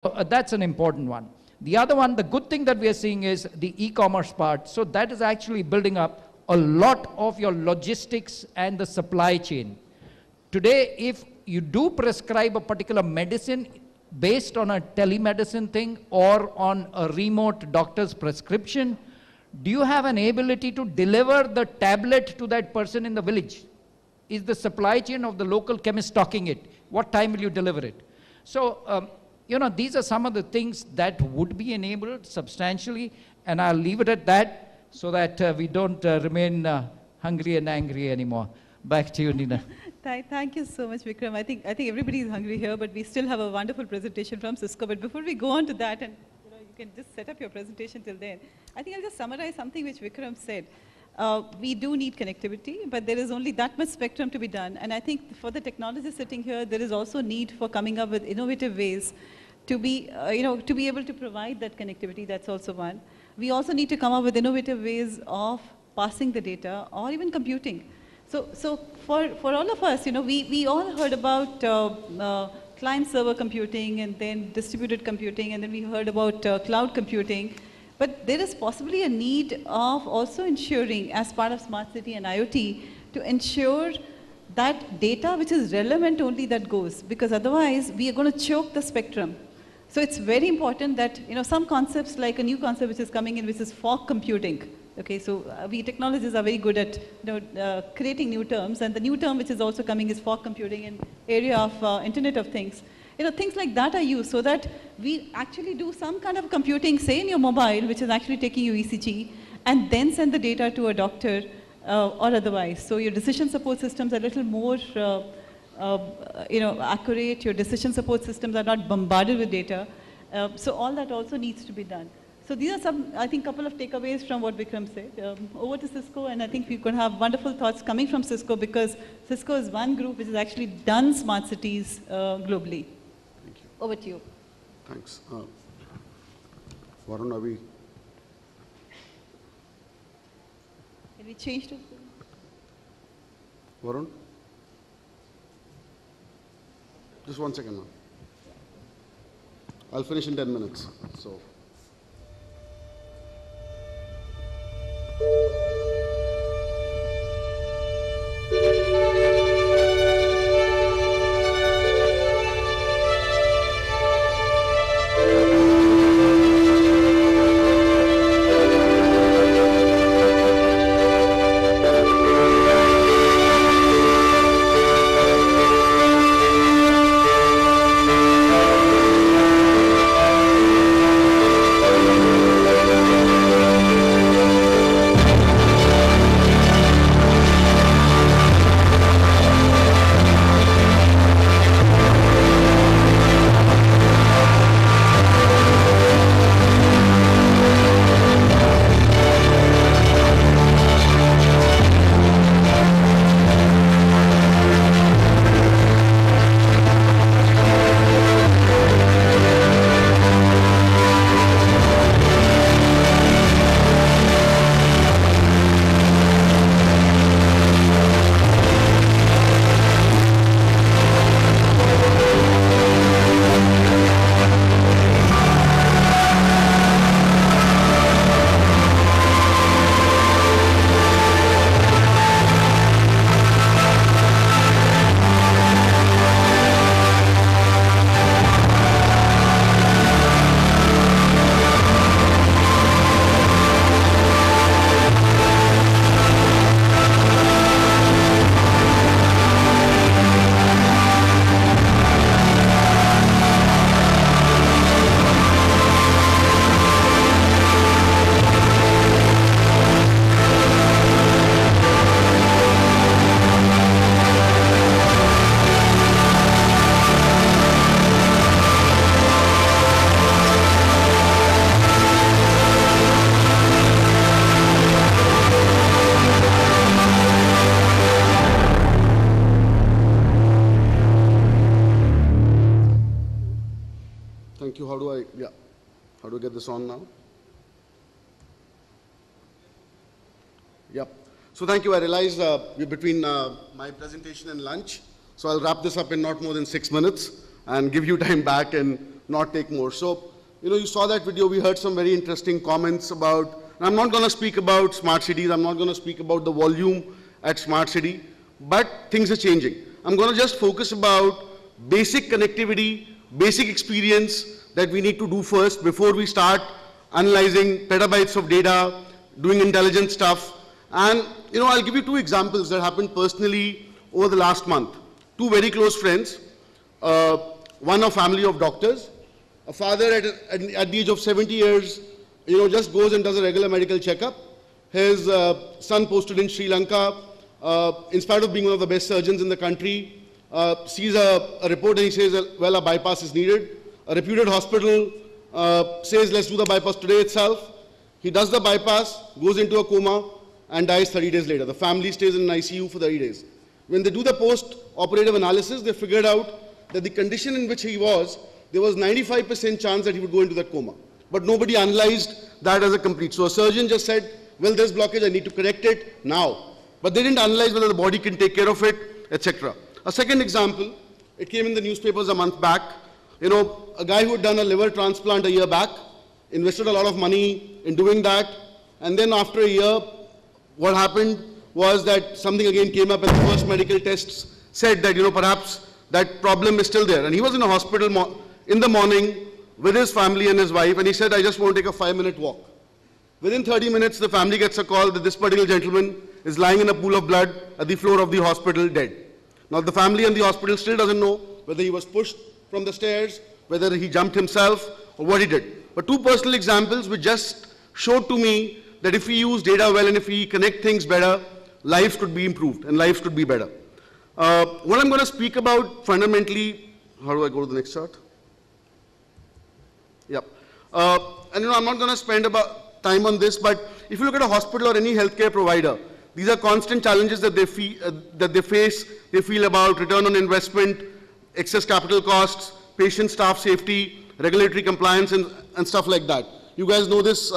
That's an important one. The other one, the good thing that we are seeing is the e-commerce part. So that is actually building up a lot of your logistics and the supply chain. Today, if you do prescribe a particular medicine based on a telemedicine thing or on a remote doctor's prescription, do you have an ability to deliver the tablet to that person in the village? Is the supply chain of the local chemist stocking it? What time will you deliver it? So, these are some of the things that would be enabled substantially, and I'll leave it at that so that we don't remain hungry and angry anymore. Back to you, Nina. Thank you so much, Vikram. I think everybody is hungry here, but we still have a wonderful presentation from Cisco. But before we go on to that, and you can just set up your presentation till then, I think I'll just summarize something which Vikram said. We do need connectivity, but there is only that much spectrum to be done. And I think for the technologists sitting here, there is also need for coming up with innovative ways to be, to be able to provide that connectivity. That's also one. We also need to come up with innovative ways of passing the data or even computing. So for all of us, we all heard about client-server computing and then distributed computing, and then we heard about cloud computing. But there is possibly a need of also ensuring, as part of Smart City and IoT, to ensure that data which is relevant only that goes, because otherwise we are going to choke the spectrum. So it's very important that, some concepts, like a new concept which is coming in, which is fog computing. Okay, so we technologists are very good at creating new terms, and the new term which is also coming is fog computing in area of Internet of Things. Things like that are used so that we actually do some kind of computing, say in your mobile, which is actually taking you ECG, and then send the data to a doctor or otherwise. So your decision support systems are a little more accurate. Your decision support systems are not bombarded with data. So all that also needs to be done. So these are some, I think, couple of takeaways from what Vikram said. Over to Cisco, and I think we could have wonderful thoughts coming from Cisco, because Cisco is one group which has actually done smart cities globally. Thank you. Over to you. Thanks. Varun, are we? Can we change to? Varun? Just 1 second, man. I'll finish in 10 minutes. So. Thank you. How do I get this on now? Yep. So thank you. I realized we're between my presentation and lunch. So I'll wrap this up in not more than 6 minutes and give you time back in not take more. So, you saw that video, we heard some very interesting comments about, and I'm not going to speak about smart cities, I'm not going to speak about the volume at smart city, but things are changing. I'm going to just focus about basic connectivity, basic experience that we need to do first before we start analyzing petabytes of data, doing intelligent stuff. And, I'll give you two examples that happened personally over the last month. Two very close friends, one a family of doctors, a father at the age of 70 years, just goes and does a regular medical checkup. His son posted in Sri Lanka, in spite of being one of the best surgeons in the country, sees a report and he says, well, a bypass is needed. A reputed hospital says, let's do the bypass today itself. He does the bypass, goes into a coma, and dies 30 days later. The family stays in an ICU for 30 days. When they do the post-operative analysis, they figured out that the condition in which he was, there was 95% chance that he would go into that coma. But nobody analyzed that as a complete. So a surgeon just said, well, there's blockage, I need to correct it now. But they didn't analyze whether the body can take care of it, etc. A second example, it came in the newspapers a month back. A guy who had done a liver transplant a year back, invested a lot of money in doing that, and then after a year, what happened was that something again came up and the first medical tests said that, perhaps that problem is still there. And he was in a hospital in the morning with his family and his wife, and he said, I just want to take a 5-minute walk. Within 30 minutes, the family gets a call that this particular gentleman is lying in a pool of blood at the floor of the hospital dead. Now, the family and the hospital still doesn't know whether he was pushed from the stairs, whether he jumped himself, or what he did. But two personal examples which just showed to me that if we use data well and if we connect things better, lives could be improved and lives could be better. What I'm going to speak about fundamentally, how do I go to the next chart? Yep. And I'm not going to spend about time on this, but if you look at a hospital or any healthcare provider, these are constant challenges that they face. They feel about return on investment, excess capital costs, patient staff safety, regulatory compliance, and stuff like that. You guys know this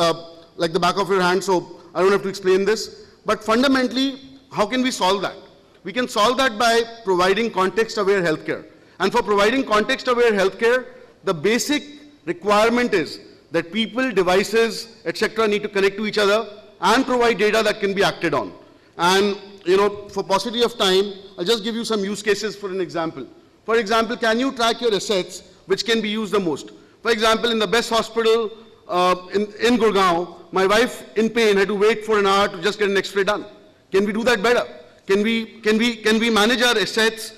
like the back of your hand, so I don't have to explain this. But fundamentally, how can we solve that? We can solve that by providing context-aware healthcare. And for providing context-aware healthcare, the basic requirement is that people, devices, etc. need to connect to each other and provide data that can be acted on. And, for paucity of time, I'll just give you some use cases for an example. For example, can you track your assets which can be used the most? For example, in the best hospital in Gurgaon, my wife in pain had to wait for an hour to just get an X-ray done. Can we do that better? Can we manage our assets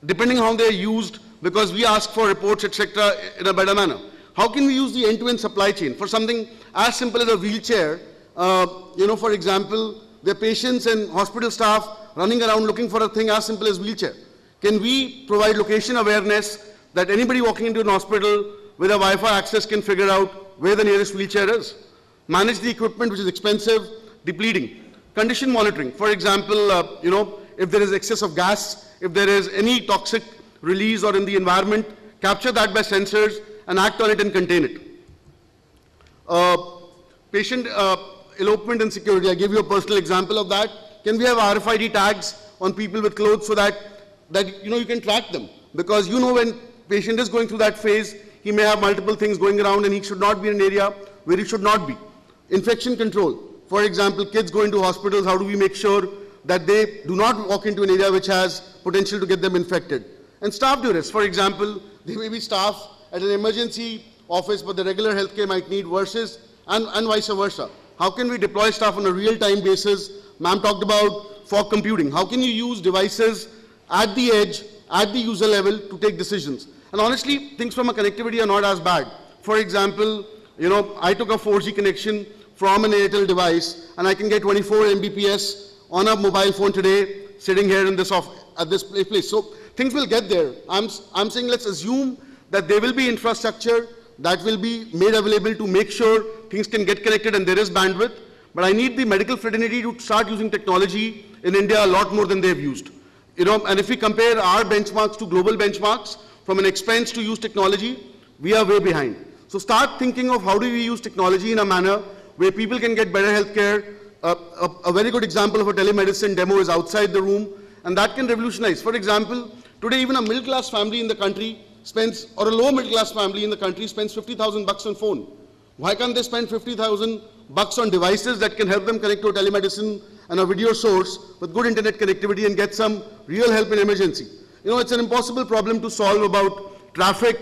depending on how they're used because we ask for reports, etc. in a better manner? How can we use the end-to-end supply chain for something as simple as a wheelchair? For example, there are patients and hospital staff running around looking for a thing as simple as wheelchair. Can we provide location awareness that anybody walking into an hospital with a Wi-Fi access can figure out where the nearest wheelchair is? Manage the equipment which is expensive, depleting. Condition monitoring. For example, if there is excess of gas, if there is any toxic release or in the environment, capture that by sensors and act on it and contain it. Patient elopement and security. I gave you a personal example of that. Can we have RFID tags on people with clothes so that you can track them? Because when patient is going through that phase, he may have multiple things going around and he should not be in an area where he should not be. Infection control. For example, kids go into hospitals, how do we make sure that they do not walk into an area which has potential to get them infected? And staff duress. For example, there may be staff at an emergency office, but the regular healthcare might need versus, and vice versa. How can we deploy staff on a real-time basis? Ma'am talked about fog computing. How can you use devices at the edge, at the user level to take decisions? And honestly, things from a connectivity are not as bad. For example, I took a 4G connection from an Airtel device, and I can get 24 Mbps on a mobile phone today, sitting here in this at this place. So things will get there. I'm saying let's assume that there will be infrastructure that will be made available to make sure things can get connected and there is bandwidth. But I need the medical fraternity to start using technology in India a lot more than they've used. And if we compare our benchmarks to global benchmarks, from an expense to use technology, we are way behind. So start thinking of how do we use technology in a manner where people can get better healthcare. A very good example of a telemedicine demo is outside the room, and that can revolutionize. For example, today even a middle-class family in the country spends, or a low middle class family in the country spends 50,000 bucks on phone. Why can't they spend 50,000 bucks on devices that can help them connect to a telemedicine and a video source with good internet connectivity and get some real help in emergency? You know, it's an impossible problem to solve about traffic.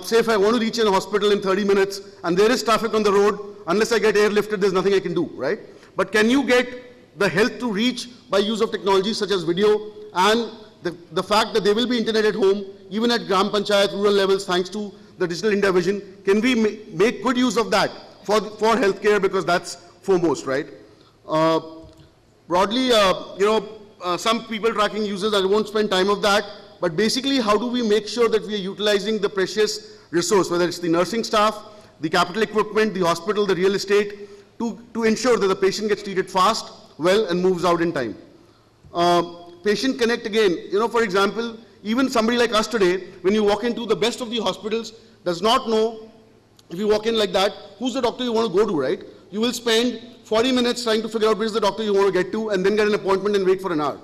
Say if I want to reach a hospital in 30 minutes and there is traffic on the road, unless I get airlifted, there's nothing I can do, right? But can you get the health to reach by use of technologies such as video and the fact that there will be internet at home, even at Gram Panchayat, rural levels, thanks to the Digital India Vision? Can we make good use of that for healthcare, because that's foremost, right? Broadly, some people tracking users, I won't spend time of that, but basically how do we make sure that we are utilizing the precious resource, whether it's the nursing staff, the capital equipment, the hospital, the real estate, to ensure that the patient gets treated fast, well, and moves out in time. Patient connect again, for example, even somebody like us today, when you walk into the best of the hospitals, does not know, if you walk in like that, who's the doctor you want to go to, right? You will spend 40 minutes trying to figure out which the doctor you want to get to and then get an appointment and wait for an hour.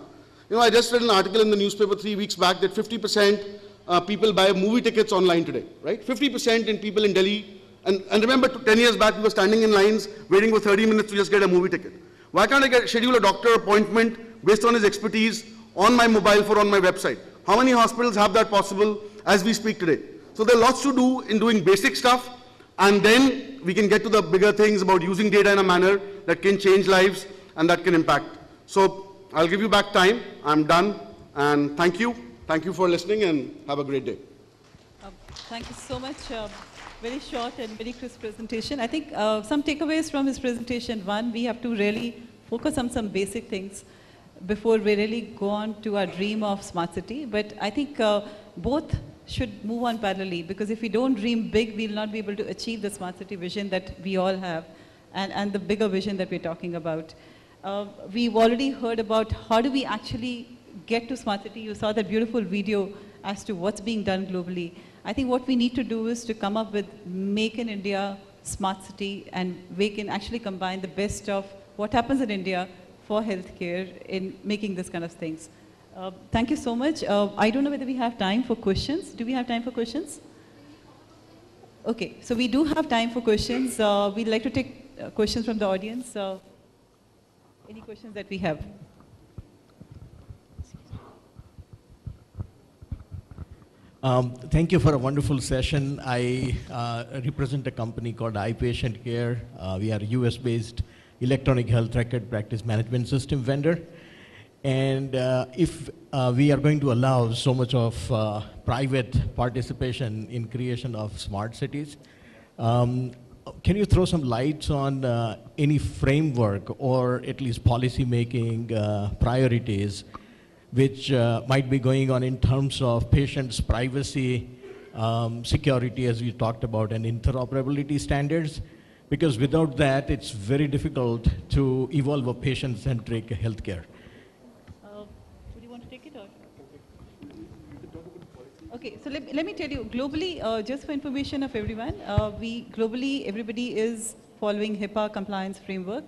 I just read an article in the newspaper 3 weeks back that 50% people buy movie tickets online today, right? 50% in people in Delhi. And remember, 10 years back, we were standing in lines waiting for 30 minutes to just get a movie ticket. Why can't I schedule a doctor appointment based on his expertise on my mobile phone, on my website? How many hospitals have that possible as we speak today? So there are lots to do in doing basic stuff, and then we can get to the bigger things about using data in a manner that can change lives and that can impact. So I'll give you back time. I'm done, and thank you. Thank you for listening, and have a great day. Thank you so much. Very short and very crisp presentation. I think some takeaways from his presentation. One, we have to really focus on some basic things before we really go on to our dream of smart city. But I think both should move on parallelly, because if we don't dream big, we'll not be able to achieve the smart city vision that we all have and the bigger vision that we're talking about. We've already heard about how do we actually get to smart city. You saw that beautiful video as to what's being done globally. I think what we need to do is to come up with Make in India smart city, and we can actually combine the best of what happens in India for healthcare in making this kind of things. Thank you so much. I don't know whether we have time for questions. Do we have time for questions? Okay, so we do have time for questions. We'd like to take questions from the audience. Any questions that we have? Thank you for a wonderful session. I represent a company called iPatient Care. We are a US-based electronic health record practice management system vendor. And if we are going to allow so much of private participation in creation of smart cities, can you throw some lights on any framework or at least policy making priorities which might be going on in terms of patients' privacy, security, as we talked about, and interoperability standards? Because without that, it's very difficult to evolve a patient-centric healthcare. Would you want to take it or? Okay, so let me tell you, globally, just for information of everyone, globally, everybody is following HIPAA compliance framework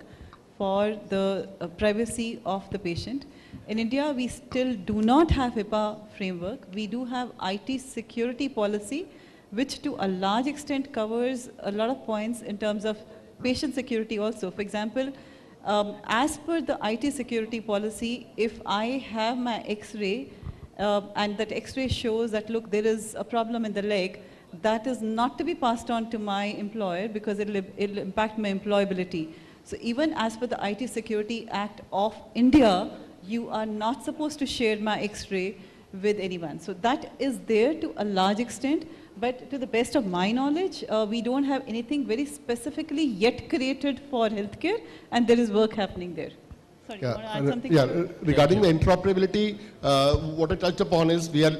for the privacy of the patient. In India, we still do not have HIPAA framework. We do have IT security policy, which to a large extent covers a lot of points in terms of patient security also. For example, as per the IT security policy, if I have my X-ray and that X-ray shows that, look, there is a problem in the leg, that is not to be passed on to my employer because it'll impact my employability. So even as per the IT Security Act of India, you are not supposed to share my X-ray with anyone. So that is there to a large extent, but to the best of my knowledge, we don't have anything very specifically yet created for healthcare, and there is work happening there. Sorry, you want to add something? Yeah, regarding the interoperability, what I touched upon is we are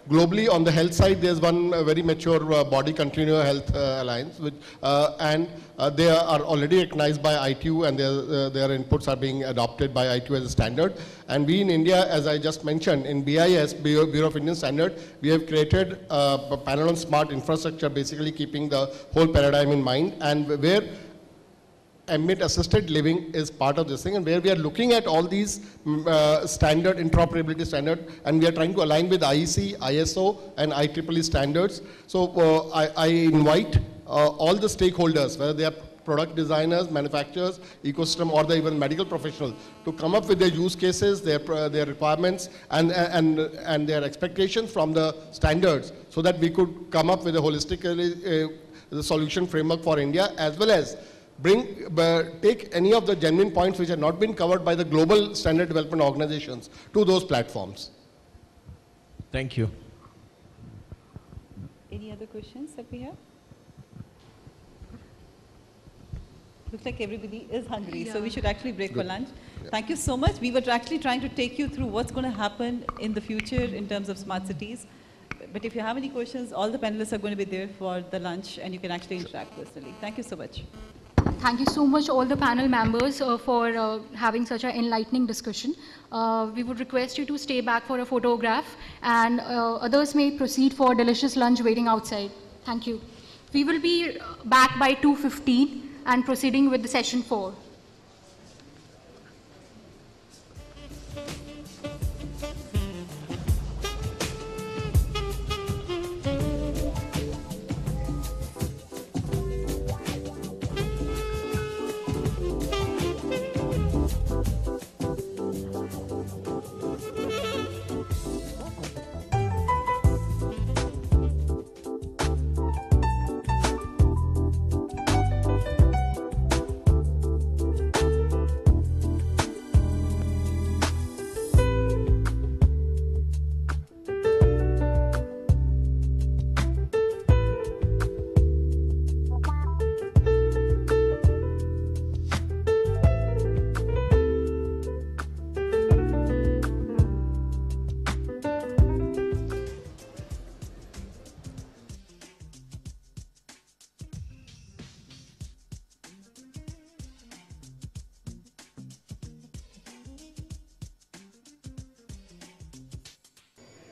globally on the health side, there's one very mature body, Continuum Health Alliance, which, and they are already recognized by ITU, and their inputs are being adopted by ITU as a standard. And we in India, as I just mentioned, in BIS, Bureau of Indian Standard, we have created a panel on smart infrastructure, basically keeping the whole paradigm in mind, and where ambient assisted living is part of this thing, and where we are looking at all these standard, interoperability standard, and we are trying to align with IEC, ISO, and IEEE standards. So I invite all the stakeholders, whether they are product designers, manufacturers, ecosystem, or the even medical professionals, to come up with their use cases, their requirements, and their expectations from the standards, so that we could come up with a holistically the solution framework for India, as well as take any of the genuine points which have not been covered by the global standard development organizations to those platforms. Thank you. Any other questions that we have? Looks like everybody is hungry, so we should actually break for lunch. Yeah. Thank you so much. We were actually trying to take you through what's going to happen in the future in terms of smart cities. But if you have any questions, all the panelists are going to be there for the lunch, and you can actually interact personally. Thank you so much. Thank you so much, all the panel members, for having such an enlightening discussion. We would request you to stay back for a photograph, and others may proceed for delicious lunch waiting outside. Thank you. We will be back by 2:15 and proceeding with the session 4.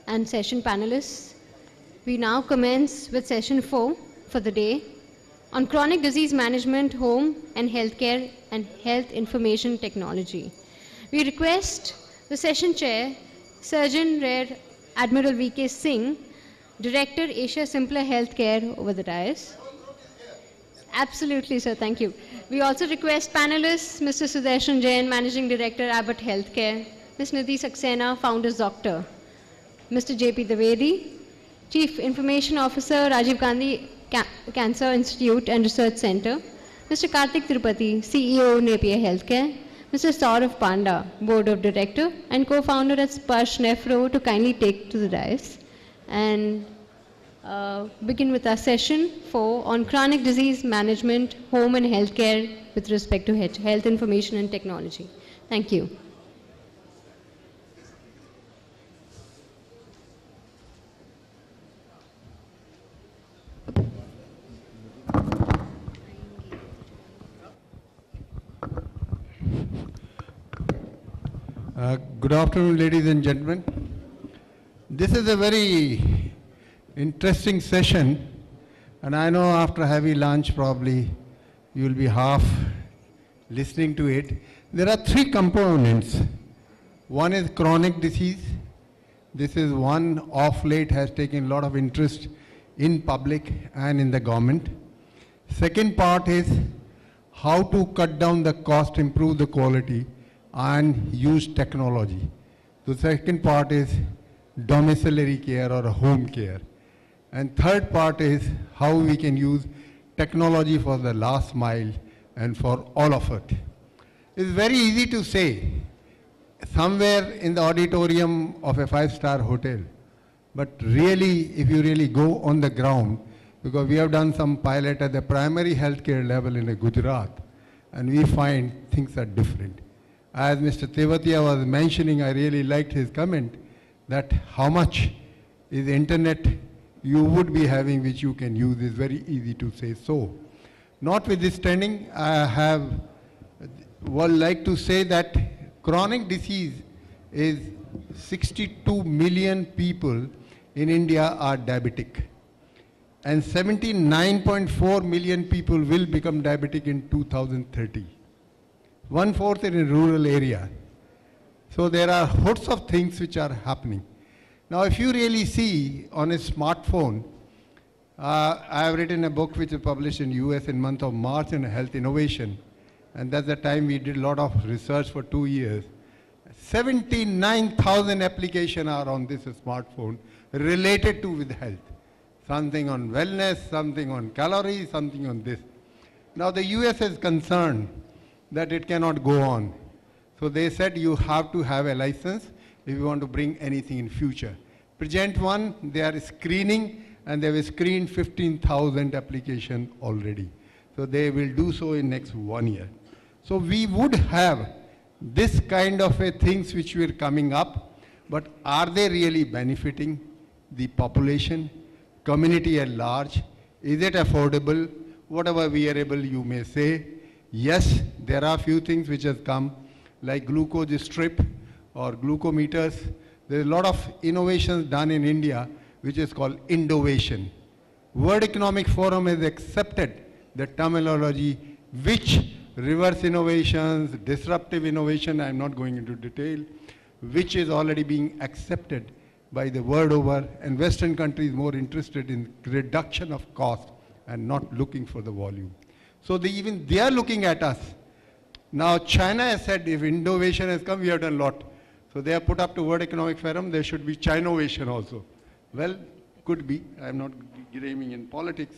And session panelists. We now commence with session 4 for the day on chronic disease management, home and healthcare, and health information technology. We request the session chair, Surgeon Rear Admiral V.K. Singh, Director, Asia Simpler Healthcare, over the dais. Absolutely, sir. Thank you. We also request panelists, Mr. Sudarshan Jain, Managing Director, Abbott Healthcare, Ms. Nidhi Saxena, Founders Doctor, Mr. J.P. Davedi, Chief Information Officer, Rajiv Gandhi Cancer Institute and Research Center, Mr. Karthik Tirupati, CEO, Napier Healthcare, Mr. Saurav Panda, Board of Director and co-founder at Sparsh Nephro, to kindly take to the dais and begin with our session 4 on chronic disease management, home and healthcare with respect to health information and technology. Thank you. Good afternoon, ladies and gentlemen. This is a very interesting session, and I know after a heavy lunch probably you will be half listening to it. There are 3 components. One is chronic disease. This is one of late has taken a lot of interest in public and in the government. Second part is how to cut down the cost, improve the quality, and use technology. The second part is domiciliary care or home care. And third part is how we can use technology for the last mile and for all of it. It's very easy to say somewhere in the auditorium of a 5-star hotel, but really, if you really go on the ground, because we have done some pilot at the primary healthcare level in Gujarat, and we find things are different. As Mr. Tewatia was mentioning, I really liked his comment that how much is internet you would be having which you can use is very easy to say so. Notwithstanding, I would like to say that chronic disease is 62 million people in India are diabetic. and 79.4 million people will become diabetic in 2030. 1/4 in a rural area. So there are hosts of things which are happening. Now if you really see on a smartphone, I have written a book which is published in US in month of March on health innovation. And that's the time we did a lot of research for 2 years. 79,000 applications are on this smartphone related to with health. Something on wellness, something on calories, something on this. Now the US is concerned that it cannot go on. So they said you have to have a license if you want to bring anything in future. Present one, they are screening and they have screened 15,000 applications already. So they will do so in next 1 year. So we would have this kind of a things which were coming up, but are they really benefiting the population, community at large? Is it affordable? Whatever wearable you may say. Yes, there are few things which has come, like glucose strip or glucometers. There is a lot of innovations done in India, which is called Indovation. World Economic Forum has accepted the terminology which reverse innovations, disruptive innovation, I'm not going into detail, which is already being accepted by the world over, and Western countries more interested in reduction of cost and not looking for the volume. So even they are looking at us. Now China has said if innovation has come, we have done a lot. So they have put up to World Economic Forum, there should be Chinovation also. Well, could be, I'm not gaming in politics,